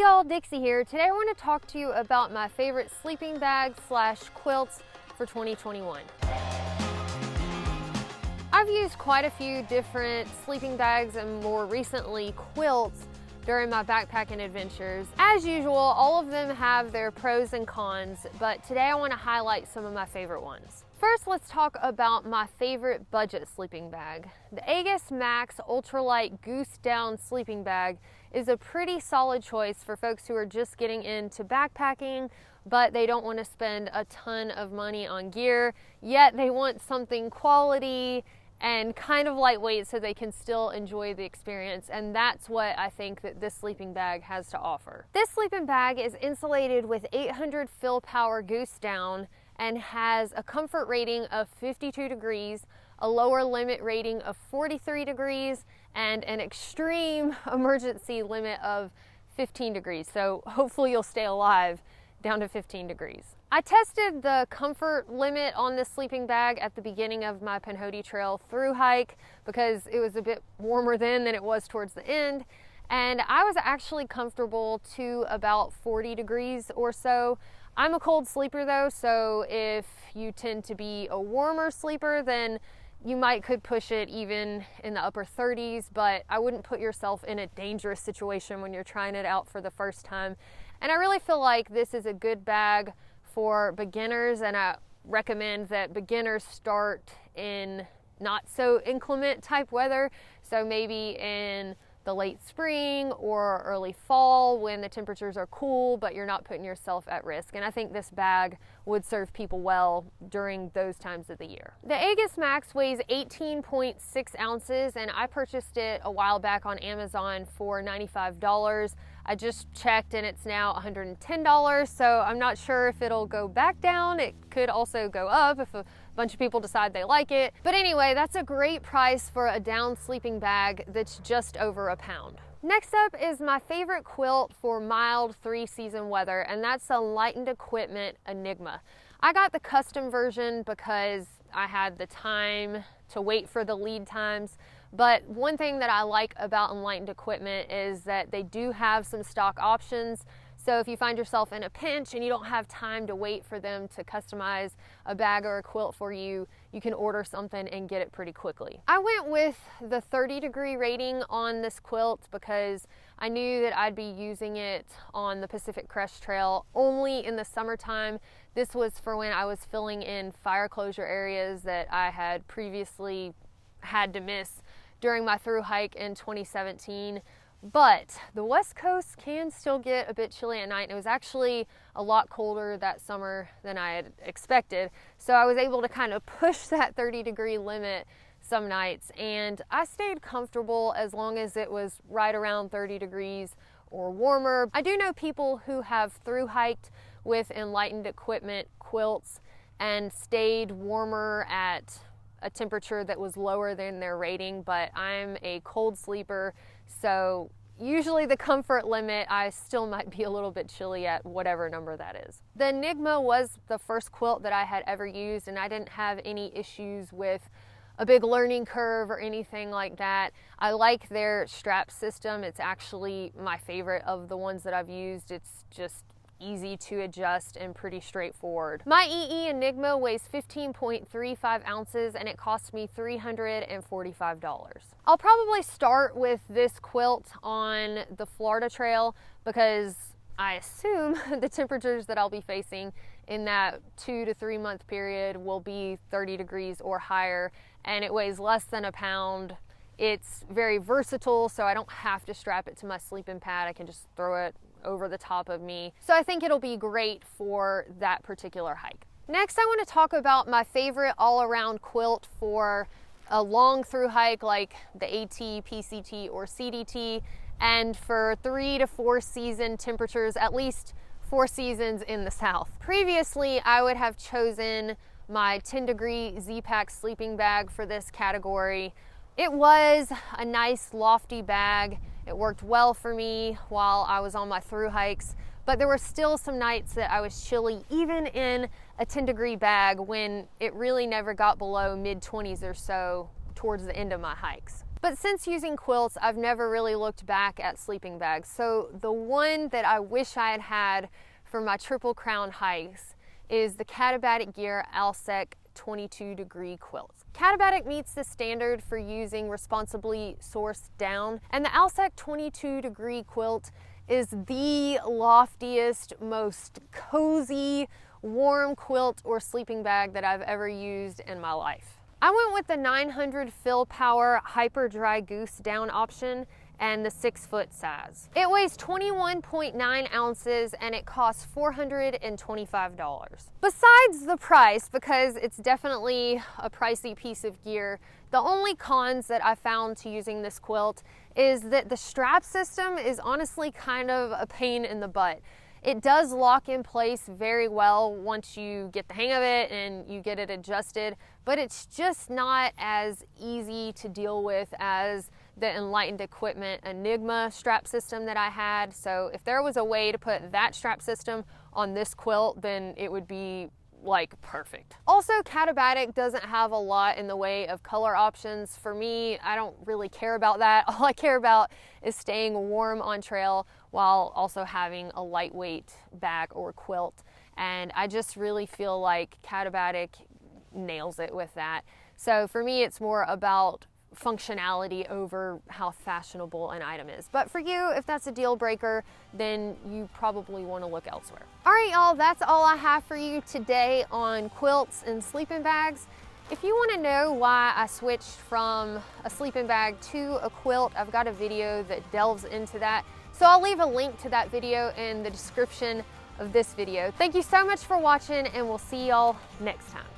y'all, Dixie here. Today I want to talk to you about my favorite sleeping bags / quilts for 2021. I've used quite a few different sleeping bags and more recently quilts during my backpacking adventures. As usual, all of them have their pros and cons, but today I want to highlight some of my favorite ones. First, let's talk about my favorite budget sleeping bag. The AEGISMAX Ultralight Goose Down sleeping bag is a pretty solid choice for folks who are just getting into backpacking, but they don't want to spend a ton of money on gear, yet they want something quality and kind of lightweight so they can still enjoy the experience, and that's what I think that this sleeping bag has to offer. This sleeping bag is insulated with 800 fill power Goose Down and has a comfort rating of 52 degrees, a lower limit rating of 43 degrees, and an extreme emergency limit of 15 degrees. So hopefully you'll stay alive down to 15 degrees. I tested the comfort limit on this sleeping bag at the beginning of my Pinhoti Trail Thru-hike because it was a bit warmer then than it was towards the end. And I was actually comfortable to about 40 degrees or so. I'm a cold sleeper though, so if you tend to be a warmer sleeper, then you could push it even in the upper 30s, but I wouldn't put yourself in a dangerous situation when you're trying it out for the first time. And I really feel like this is a good bag for beginners, and I recommend that beginners start in not so inclement type weather, so maybe in the late spring or early fall when the temperatures are cool, but you're not putting yourself at risk. And I think this bag would serve people well during those times of the year. The AEGISMAX weighs 18.6 ounces, and I purchased it a while back on Amazon for $95. I just checked and it's now $110, so I'm not sure if it'll go back down. It could also go up if a bunch of people decide they like it. But anyway, that's a great price for a down sleeping bag that's just over £1. Next up is my favorite quilt for mild 3-season weather, and that's the Enlightened Equipment Enigma. I got the custom version because I had the time to wait for the lead times. But one thing that I like about Enlightened Equipment is that they do have some stock options. So if you find yourself in a pinch and you don't have time to wait for them to customize a bag or a quilt for you, you can order something and get it pretty quickly. I went with the 30-degree rating on this quilt because I knew that I'd be using it on the Pacific Crest Trail only in the summertime. This was for when I was filling in fire closure areas that I had previously had to miss during my thru hike in 2017. But the West Coast can still get a bit chilly at night, and it was actually a lot colder that summer than I had expected. So I was able to kind of push that 30-degree limit some nights, and I stayed comfortable as long as it was right around 30 degrees or warmer. I do know people who have thru hiked with Enlightened Equipment quilts and stayed warmer at a temperature that was lower than their rating, but I'm a cold sleeper, so usually the comfort limit I still might be a little bit chilly at whatever number that is. The Enigma was the first quilt that I had ever used, and I didn't have any issues with a big learning curve or anything like that. I like their strap system. It's actually my favorite of the ones that I've used. It's just easy to adjust and pretty straightforward. My EE Enigma weighs 15.35 ounces and it cost me $345. I'll probably start with this quilt on the Florida Trail because I assume the temperatures that I'll be facing in that 2 to 3 month period will be 30 degrees or higher, and it weighs less than £1. It's very versatile, so I don't have to strap it to my sleeping pad. I can just throw it over the top of me. So I think it'll be great for that particular hike. Next, I want to talk about my favorite all-around quilt for a long thru hike like the AT, PCT, or CDT, and for 3 to 4 season temperatures, at least 4 seasons in the South. Previously, I would have chosen my 10-degree Z-Pack sleeping bag for this category. It was a nice lofty bag. It worked well for me while I was on my thru hikes, but there were still some nights that I was chilly, even in a 10-degree bag, when it really never got below mid-20s or so towards the end of my hikes. But since using quilts, I've never really looked back at sleeping bags. So the one that I wish I had had for my Triple Crown hikes is the Katabatic Gear Alsek 22-degree quilt. Katabatic meets the standard for using responsibly sourced down, and the Alsek 22-degree quilt is the loftiest, most cozy, warm quilt or sleeping bag that I've ever used in my life. I went with the 900 fill power Hyper Dry Goose down option and the 6-foot size. It weighs 21.9 ounces and it costs $425. Besides the price, because it's definitely a pricey piece of gear, the only cons that I found to using this quilt is that the strap system is honestly kind of a pain in the butt. It does lock in place very well once you get the hang of it and you get it adjusted, but it's just not as easy to deal with as the Enlightened Equipment Enigma strap system that I had. So if there was a way to put that strap system on this quilt, then it would be like perfect. Also, Katabatic doesn't have a lot in the way of color options. For me, I don't really care about that. All I care about is staying warm on trail while also having a lightweight bag or quilt. And I just really feel like Katabatic nails it with that. So for me, it's more about functionality over how fashionable an item is. But for you, if that's a deal breaker, then you probably want to look elsewhere. All right, y'all, that's all I have for you today on quilts and sleeping bags. If you want to know why I switched from a sleeping bag to a quilt, I've got a video that delves into that. So I'll leave a link to that video in the description of this video. Thank you so much for watching, and we'll see y'all next time.